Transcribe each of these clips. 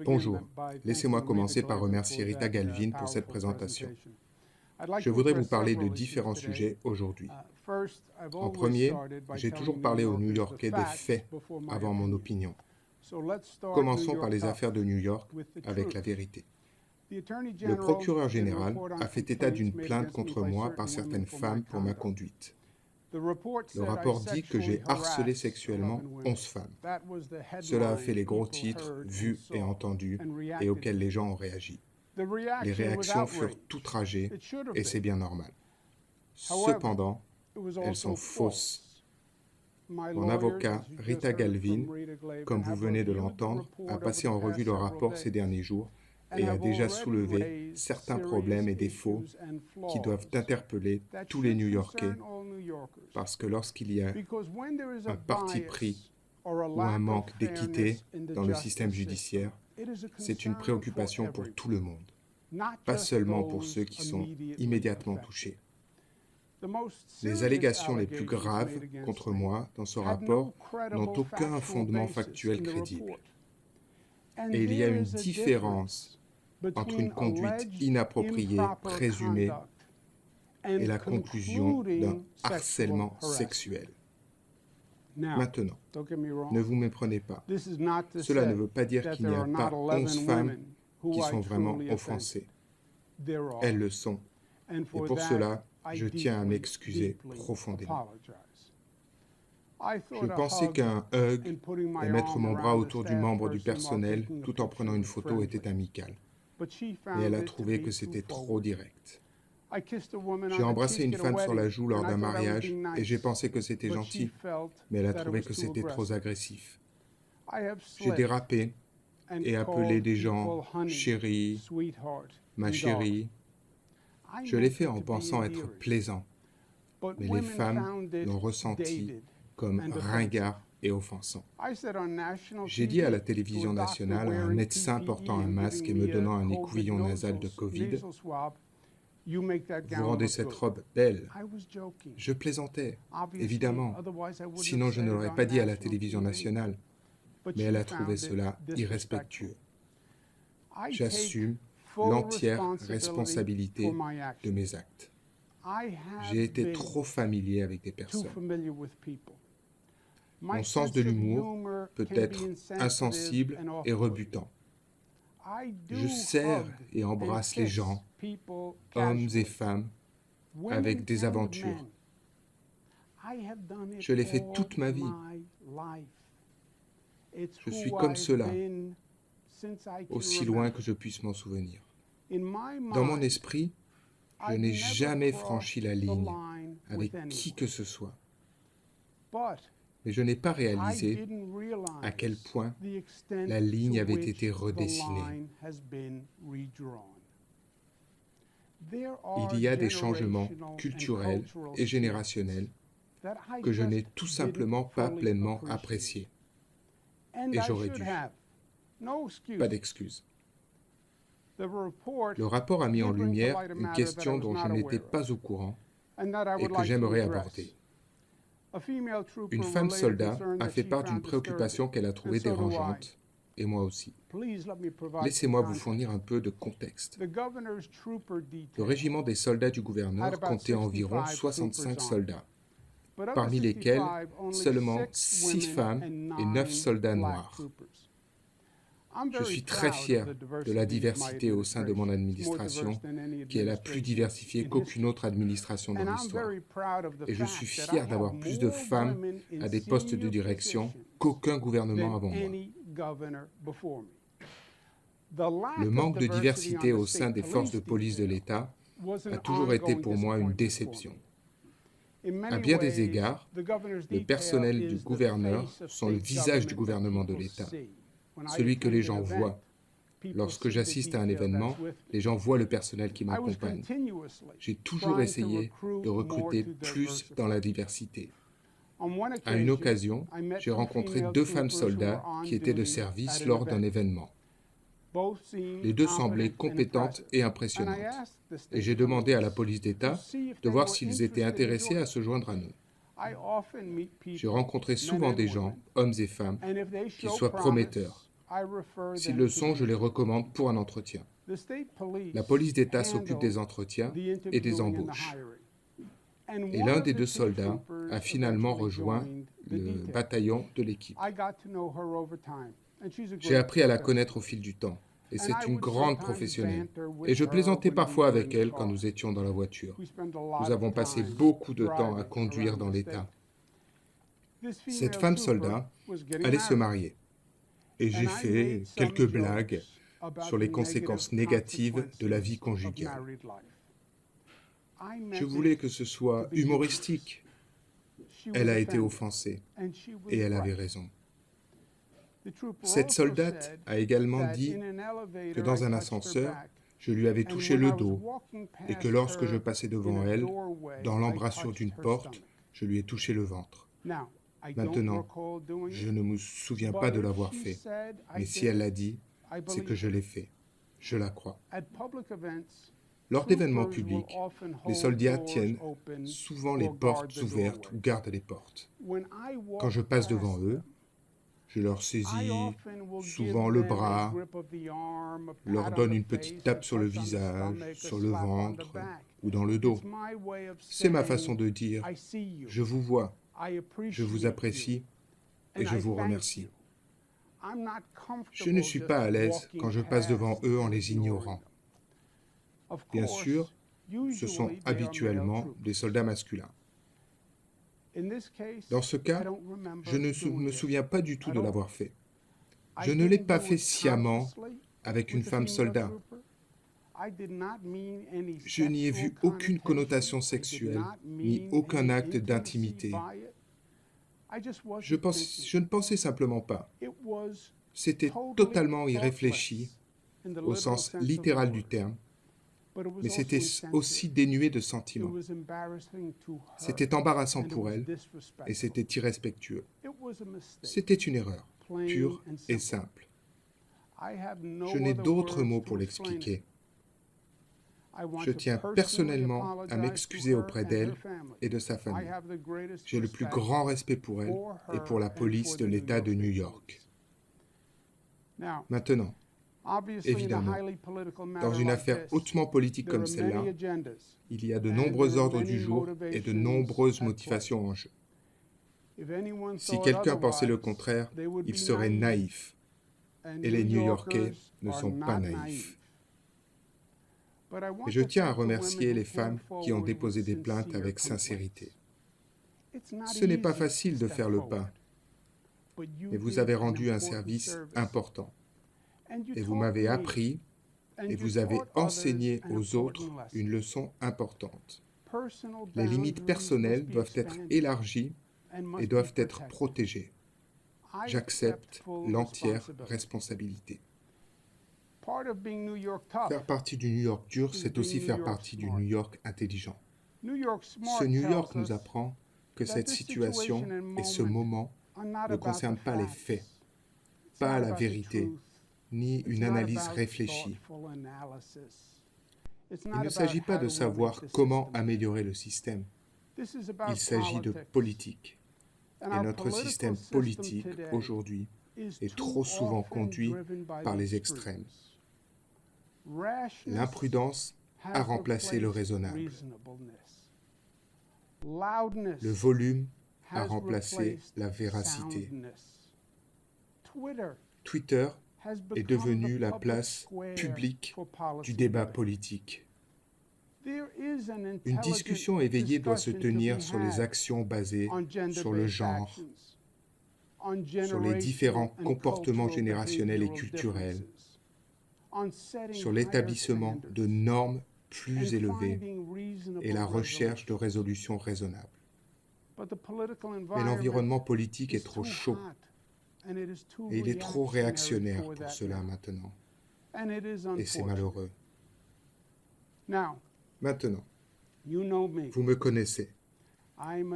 Bonjour, laissez-moi commencer par remercier Rita Galvin pour cette présentation. Je voudrais vous parler de différents sujets aujourd'hui. En premier, j'ai toujours parlé aux New-Yorkais des faits avant mon opinion. Commençons par les affaires de New York avec la vérité. Le procureur général a fait état d'une plainte contre moi par certaines femmes pour ma conduite. Le rapport dit que j'ai harcelé sexuellement 11 femmes. Cela a fait les gros titres, vus et entendus, et auxquels les gens ont réagi. Les réactions furent outragées, et c'est bien normal. Cependant, elles sont fausses. Mon avocat, Rita Galvin, comme vous venez de l'entendre, a passé en revue le rapport ces derniers jours et a déjà soulevé certains problèmes et défauts qui doivent interpeller tous les New-Yorkais, parce que lorsqu'il y a un parti pris ou un manque d'équité dans le système judiciaire, c'est une préoccupation pour tout le monde, pas seulement pour ceux qui sont immédiatement touchés. Les allégations les plus graves contre moi dans ce rapport n'ont aucun fondement factuel crédible. Et il y a une différence entre une conduite inappropriée présumée et la conclusion d'un harcèlement sexuel. Maintenant, ne vous méprenez pas. Cela ne veut pas dire qu'il n'y a pas 11 femmes qui sont vraiment offensées. Elles le sont. Et pour cela, je tiens à m'excuser profondément. Je pensais qu'un hug et mettre mon bras autour du membre du personnel tout en prenant une photo était amical. Mais elle a trouvé que c'était trop direct. J'ai embrassé une femme sur la joue lors d'un mariage et j'ai pensé que c'était gentil, mais elle a trouvé que c'était trop agressif. J'ai dérapé et appelé des gens « chérie »,« ma chérie ». Je l'ai fait en pensant être plaisant, mais les femmes l'ont ressenti comme ringard et offensant. J'ai dit à la télévision nationale à un médecin portant un masque et me donnant un écouvillon nasal de Covid, « Vous rendez cette robe belle ». Je plaisantais, évidemment, sinon je ne l'aurais pas dit à la télévision nationale, mais elle a trouvé cela irrespectueux. J'assume l'entière responsabilité de mes actes. J'ai été trop familier avec des personnes. Mon sens de l'humour peut être insensible et rebutant. Je serre et embrasse les gens, hommes et femmes, avec des aventures. Je l'ai fait toute ma vie. Je suis comme cela, aussi loin que je puisse m'en souvenir. Dans mon esprit, je n'ai jamais franchi la ligne avec qui que ce soit. Mais je n'ai pas réalisé à quel point la ligne avait été redessinée. Il y a des changements culturels et générationnels que je n'ai tout simplement pas pleinement appréciés. Et j'aurais dû. Pas d'excuse. Le rapport a mis en lumière une question dont je n'étais pas au courant et que j'aimerais aborder. Une femme soldat a fait part d'une préoccupation qu'elle a trouvée dérangeante, et moi aussi. Laissez-moi vous fournir un peu de contexte. Le régiment des soldats du gouverneur comptait environ 65 soldats, parmi lesquels seulement 6 femmes et 9 soldats noirs. Je suis très fier de la diversité au sein de mon administration, qui est la plus diversifiée qu'aucune autre administration dans l'histoire. Et je suis fier d'avoir plus de femmes à des postes de direction qu'aucun gouvernement avant moi. Le manque de diversité au sein des forces de police de l'État a toujours été pour moi une déception. À bien des égards, le personnel du gouverneur sont le visage du gouvernement de l'État, celui que les gens voient. Lorsque j'assiste à un événement, les gens voient le personnel qui m'accompagne. J'ai toujours essayé de recruter plus dans la diversité. À une occasion, j'ai rencontré 2 femmes soldats qui étaient de service lors d'un événement. Les 2 semblaient compétentes et impressionnantes, et j'ai demandé à la police d'État de voir s'ils étaient intéressés à se joindre à nous. J'ai rencontré souvent des gens, hommes et femmes, qui soient prometteurs. S'ils le sont, je les recommande pour un entretien. La police d'État s'occupe des entretiens et des embauches. Et l'un des deux soldats a finalement rejoint le bataillon de l'équipe. J'ai appris à la connaître au fil du temps, et c'est une grande professionnelle. Et je plaisantais parfois avec elle quand nous étions dans la voiture. Nous avons passé beaucoup de temps à conduire dans l'État. Cette femme soldat allait se marier, et j'ai fait quelques blagues sur les conséquences négatives de la vie conjugale. Je voulais que ce soit humoristique. Elle a été offensée, et elle avait raison. Cette soldate a également dit que dans un ascenseur, je lui avais touché le dos et que lorsque je passais devant elle, dans l'embrasure d'une porte, je lui ai touché le ventre. Maintenant, je ne me souviens pas de l'avoir fait, mais si elle l'a dit, c'est que je l'ai fait. Je la crois. Lors d'événements publics, les soldats tiennent souvent les portes ouvertes ou gardent les portes. Quand je passe devant eux, je leur saisis souvent le bras, leur donne une petite tape sur le visage, sur le ventre ou dans le dos. C'est ma façon de dire « Je vous vois, je vous apprécie et je vous remercie ». Je ne suis pas à l'aise quand je passe devant eux en les ignorant. Bien sûr, ce sont habituellement des soldats masculins. Dans ce cas, je ne me souviens pas du tout de l'avoir fait. Je ne l'ai pas fait sciemment avec une femme soldat. Je n'y ai vu aucune connotation sexuelle, ni aucun acte d'intimité. Je ne pensais simplement pas. C'était totalement irréfléchi, au sens littéral du terme, mais c'était aussi dénué de sentiments. C'était embarrassant pour elle et c'était irrespectueux. C'était une erreur, pure et simple. Je n'ai d'autres mots pour l'expliquer. Je tiens personnellement à m'excuser auprès d'elle et de sa famille. J'ai le plus grand respect pour elle et pour la police de l'État de New York. Maintenant, évidemment, dans une affaire hautement politique comme celle-là, il y a de nombreux ordres du jour et de nombreuses motivations en jeu. Si quelqu'un pensait le contraire, il serait naïf. Et les New-Yorkais ne sont pas naïfs. Et je tiens à remercier les femmes qui ont déposé des plaintes avec sincérité. Ce n'est pas facile de faire le pas, mais vous avez rendu un service important. Et vous m'avez appris et vous avez enseigné aux autres une leçon importante. Les limites personnelles doivent être élargies et doivent être protégées. J'accepte l'entière responsabilité. Faire partie du New York dur, c'est aussi faire partie du New York intelligent. Ce New York nous apprend que cette situation et ce moment ne concernent pas les faits, pas la vérité, ni une analyse réfléchie. Il ne s'agit pas de savoir comment améliorer le système. Il s'agit de politique. Et notre système politique, aujourd'hui, est trop souvent conduit par les extrêmes. L'imprudence a remplacé le raisonnable. Le volume a remplacé la véracité. Twitter est devenu la place publique du débat politique. Une discussion éveillée doit se tenir sur les actions basées sur le genre, sur les différents comportements générationnels et culturels, sur l'établissement de normes plus élevées et la recherche de résolutions raisonnables. Mais l'environnement politique est trop chaud et il est trop réactionnaire pour cela maintenant. Et c'est malheureux. Maintenant, vous me connaissez.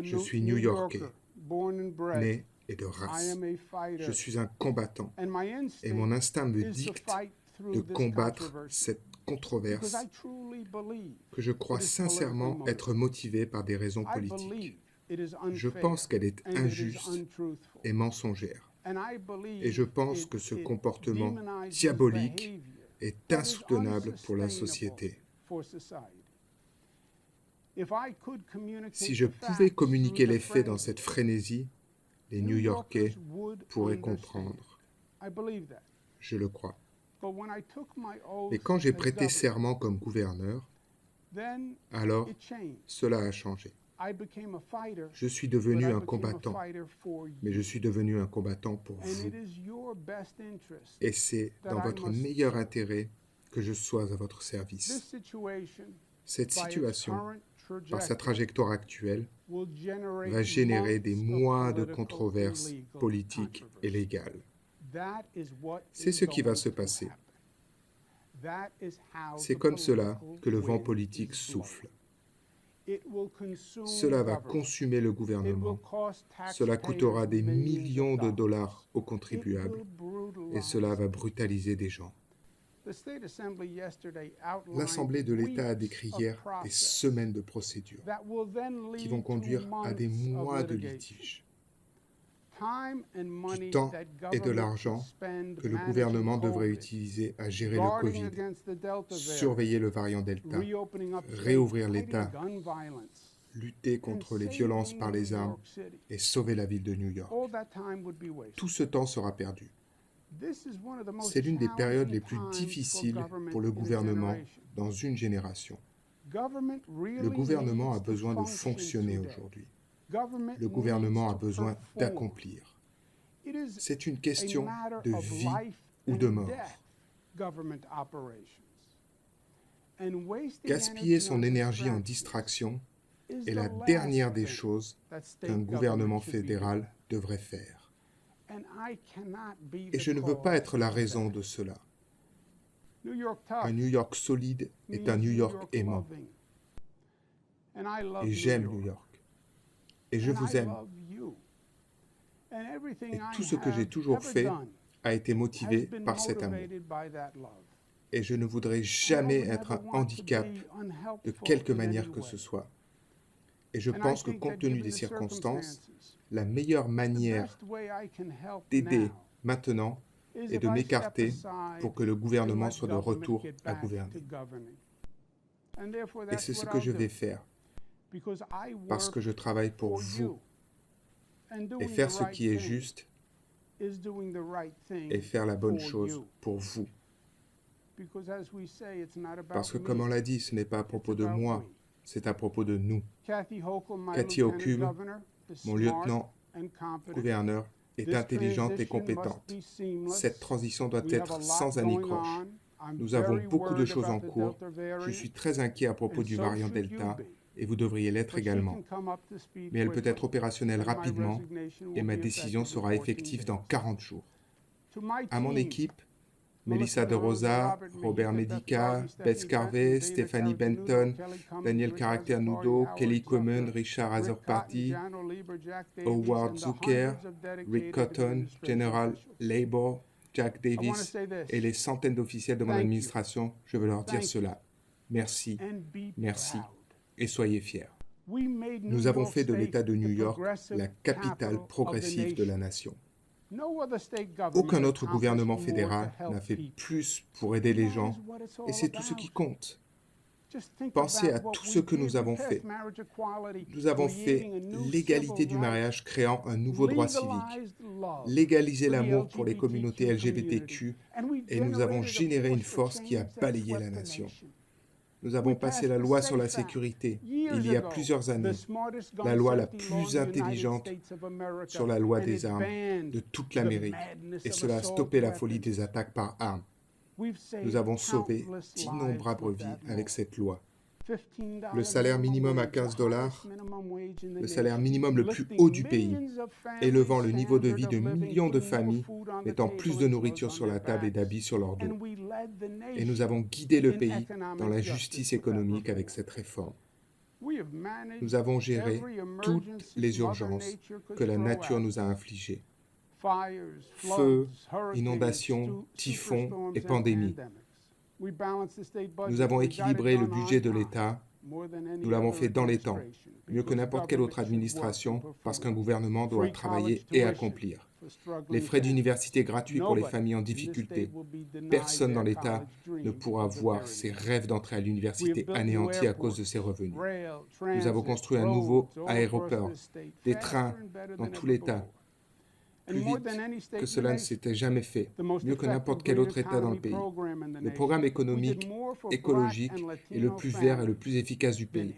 Je suis New-Yorkais, né et de race. Je suis un combattant et mon instinct me dicte de combattre cette controverse que je crois sincèrement être motivée par des raisons politiques. Je pense qu'elle est injuste et mensongère. Et je pense que ce comportement diabolique est insoutenable pour la société. Si je pouvais communiquer les faits dans cette frénésie, les New-Yorkais pourraient comprendre. Je le crois. Mais quand j'ai prêté serment comme gouverneur, alors cela a changé. Je suis devenu un combattant, mais je suis devenu un combattant pour vous. Et c'est dans votre meilleur intérêt que je sois à votre service. Cette situation, par sa trajectoire actuelle, va générer des mois de controverses politiques et légales. C'est ce qui va se passer. C'est comme cela que le vent politique souffle. Cela va consumer le gouvernement. Cela coûtera des millions de dollars aux contribuables et cela va brutaliser des gens. L'Assemblée de l'État a décrit hier des semaines de procédures qui vont conduire à des mois de litiges. Du temps et de l'argent que le gouvernement devrait utiliser à gérer le Covid, surveiller le variant Delta, réouvrir l'État, lutter contre les violences par les armes et sauver la ville de New York. Tout ce temps sera perdu. C'est l'une des périodes les plus difficiles pour le gouvernement dans une génération. Le gouvernement a besoin de fonctionner aujourd'hui. Le gouvernement a besoin d'accomplir. C'est une question de vie ou de mort. Gaspiller son énergie en distraction est la dernière des choses qu'un gouvernement fédéral devrait faire. Et je ne veux pas être la raison de cela. Un New York solide est un New York aimant. Et j'aime New York. Et je vous aime. Et tout ce que j'ai toujours fait a été motivé par cet amour. Et je ne voudrais jamais être un handicap de quelque manière que ce soit. Et je pense que compte tenu des circonstances, la meilleure manière d'aider maintenant est de m'écarter pour que le gouvernement soit de retour à gouverner. Et c'est ce que je vais faire, parce que je travaille pour vous. Et faire ce qui est juste et faire la bonne chose pour vous. Parce que, comme on l'a dit, ce n'est pas à propos de moi, c'est à propos de nous. Kathy Hochul, mon lieutenant-gouverneur, est intelligente et compétente. Cette transition doit être sans anicroche. Nous avons beaucoup de choses en cours. Je suis très inquiet à propos du variant Delta, et vous devriez l'être également. Mais elle peut être opérationnelle rapidement, et ma décision sera effective dans 40 jours. À mon équipe, Melissa De Rosa, Robert Medica, Beth Carvey, Stephanie Benton, Daniel Caracternudo, Kelly Coleman, Richard Azorparty, Howard Zucker, Rick Cotton, General Labor, Jack Davis et les centaines d'officiels de mon administration, je veux leur dire cela. Merci, merci et soyez fiers. Nous avons fait de l'État de New York la capitale progressive de la nation. Aucun autre gouvernement fédéral n'a fait plus pour aider les gens, et c'est tout ce qui compte. Pensez à tout ce que nous avons fait. Nous avons fait l'égalité du mariage, créant un nouveau droit civique, légaliser l'amour pour les communautés LGBTQ, et nous avons généré une force qui a balayé la nation. Nous avons passé la loi sur la sécurité, il y a plusieurs années, la loi la plus intelligente sur la loi des armes de toute l'Amérique, et cela a stoppé la folie des attaques par armes. Nous avons sauvé d'innombrables vies avec cette loi. Le salaire minimum à $15, le salaire minimum le plus haut du pays, élevant le niveau de vie de millions de familles, mettant plus de nourriture sur la table et d'habits sur leur dos. Et nous avons guidé le pays dans la justice économique avec cette réforme. Nous avons géré toutes les urgences que la nature nous a infligées. Feux, inondations, typhons et pandémies. Nous avons équilibré le budget de l'État. Nous l'avons fait dans les temps, mieux que n'importe quelle autre administration, parce qu'un gouvernement doit travailler et accomplir. les frais d'université gratuits pour les familles en difficulté. Personne dans l'État ne pourra voir ses rêves d'entrer à l'université anéantis à cause de ses revenus. Nous avons construit un nouveau aéroport, des trains dans tout l'État, plus vite que cela ne s'était jamais fait, mieux que n'importe quel autre État dans le pays. Le programme économique, écologique est le plus vert et le plus efficace du pays.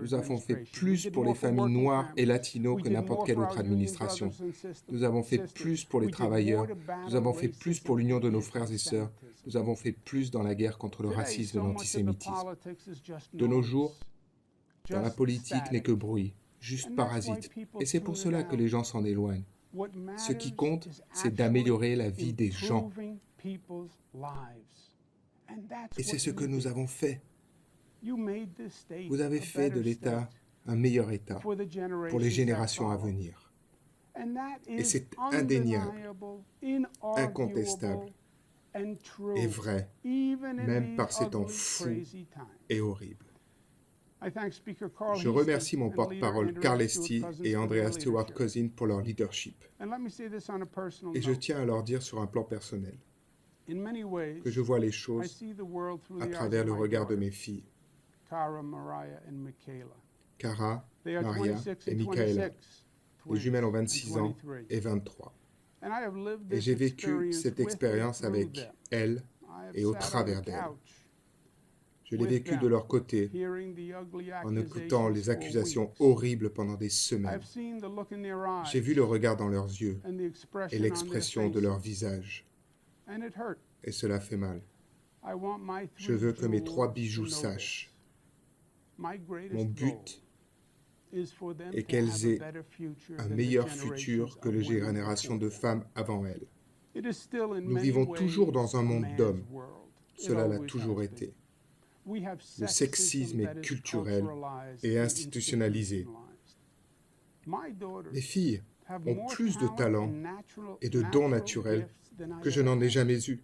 Nous avons fait plus pour les familles noires et latinos que n'importe quelle autre administration. Nous avons fait plus pour les travailleurs. Nous avons fait plus pour l'union de nos frères et sœurs. Nous avons fait plus dans la guerre contre le racisme et l'antisémitisme. De nos jours, dans la politique n'est que bruit, juste parasite. Et c'est pour cela que les gens s'en éloignent. Ce qui compte, c'est d'améliorer la vie des gens. Et c'est ce que nous avons fait. Vous avez fait de l'État un meilleur État pour les générations à venir. Et c'est indéniable, incontestable et vrai, même par ces temps fous et horribles. Je remercie mon porte-parole Carl Esty et Andrea Stewart Cousin pour leur leadership. Et je tiens à leur dire sur un plan personnel que je vois les choses à travers le regard de mes filles, Cara, Maria et Michaela. Les jumelles ont 26 ans et 23. Et j'ai vécu cette expérience avec elles et au travers d'elles. Je l'ai vécu de leur côté, en écoutant les accusations horribles pendant des semaines. J'ai vu le regard dans leurs yeux et l'expression de leur visage. Et cela fait mal. Je veux que mes 3 bijoux sachent. Mon but est qu'elles aient un meilleur futur que les générations de femmes avant elles. Nous vivons toujours dans un monde d'hommes. Cela l'a toujours été. Le sexisme est culturel et institutionnalisé. Mes filles ont plus de talent et de dons naturels que je n'en ai jamais eu.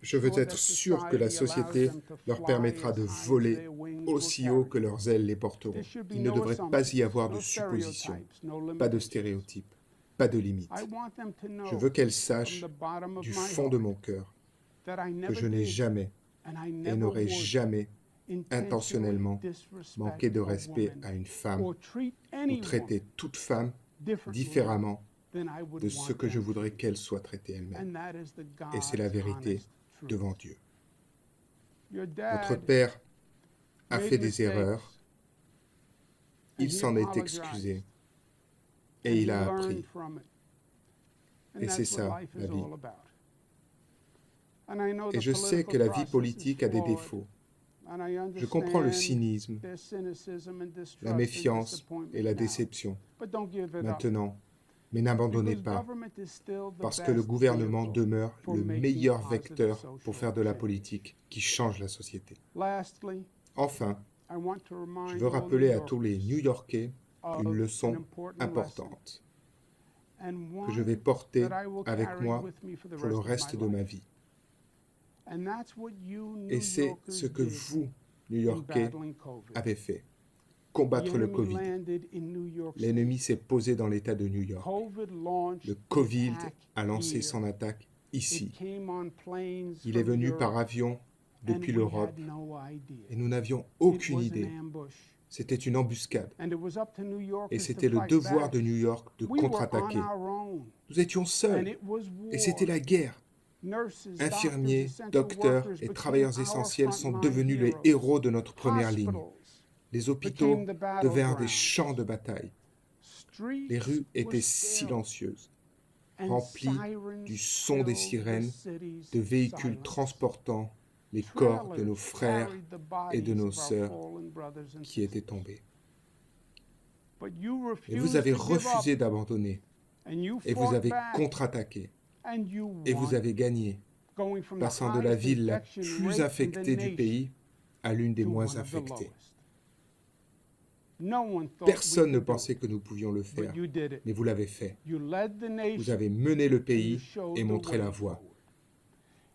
Je veux être sûr que la société leur permettra de voler aussi haut que leurs ailes les porteront. Il ne devrait pas y avoir de suppositions, pas de stéréotypes, pas de limites. Je veux qu'elles sachent du fond de mon cœur que je n'ai jamais et n'aurai jamais intentionnellement manqué de respect à une femme ou traiter toute femme différemment de ce que je voudrais qu'elle soit traitée elle-même. Et c'est la vérité devant Dieu. Votre père a fait des erreurs, il s'en est excusé et il a appris. Et c'est ça, la vie. Et je sais que la vie politique a des défauts. Je comprends le cynisme, la méfiance et la déception. Maintenant, mais n'abandonnez pas, parce que le gouvernement demeure le meilleur vecteur pour faire de la politique qui change la société. Enfin, je veux rappeler à tous les New-Yorkais une leçon importante que je vais porter avec moi pour le reste de ma vie. Et c'est ce que vous, New-Yorkais, avez fait. Combattre le Covid. L'ennemi s'est posé dans l'État de New York. Le Covid a lancé son attaque ici. Il est venu par avion depuis l'Europe et nous n'avions aucune idée. C'était une embuscade. Et c'était le devoir de New York de contre-attaquer. Nous étions seuls et c'était la guerre. Infirmiers, docteurs et travailleurs essentiels sont devenus les héros de notre première ligne. Les hôpitaux devinrent des champs de bataille. Les rues étaient silencieuses, remplies du son des sirènes, de véhicules transportant les corps de nos frères et de nos sœurs qui étaient tombés. Et vous avez refusé d'abandonner, et vous avez contre-attaqué, et vous avez gagné, passant de la ville la plus infectée du pays à l'une des moins infectées. Personne ne pensait que nous pouvions le faire, mais vous l'avez fait. Vous avez mené le pays et montré la voie.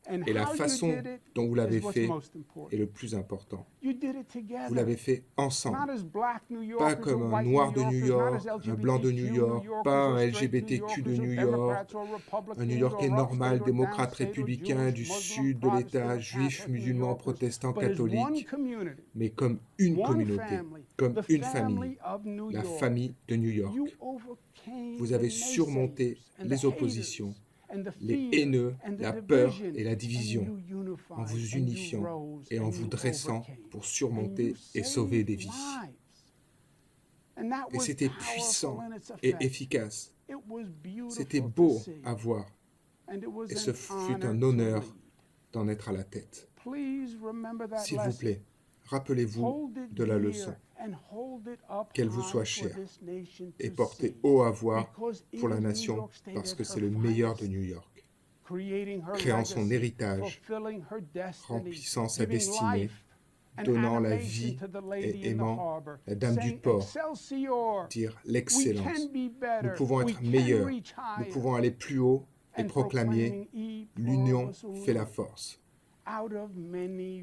Et la façon dont vous l'avez fait est le plus important. Vous l'avez fait ensemble. Pas comme un noir de New York, un blanc de New York, pas un LGBTQ de New York, un New Yorkais normal, démocrate, républicain, du sud de l'État, juif, musulman, protestant, catholique, mais comme une communauté, comme une famille, la famille de New York. Vous avez surmonté les oppositions, les haineux, la peur et la division, en vous unifiant et en vous dressant pour surmonter et sauver des vies. Et c'était puissant et efficace. C'était beau à voir. Et ce fut un honneur d'en être à la tête. S'il vous plaît, rappelez-vous de la leçon. Qu'elle vous soit chère et portez haut à voir pour la nation parce que c'est le meilleur de New York. Créant son héritage, remplissant sa destinée, donnant la vie et aimant la dame du port, dire l'excellence. Nous pouvons être meilleurs, nous pouvons aller plus haut et proclamer « l'union fait la force ».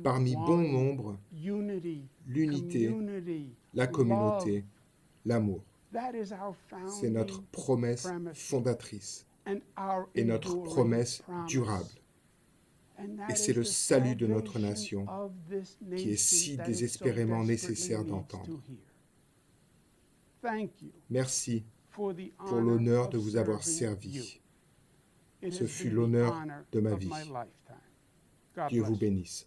Parmi bon nombre, l'unité, la communauté, l'amour. C'est notre promesse fondatrice et notre promesse durable. Et c'est le salut de notre nation qui est si désespérément nécessaire d'entendre. Merci pour l'honneur de vous avoir servi. Ce fut l'honneur de ma vie. Dieu vous bénisse.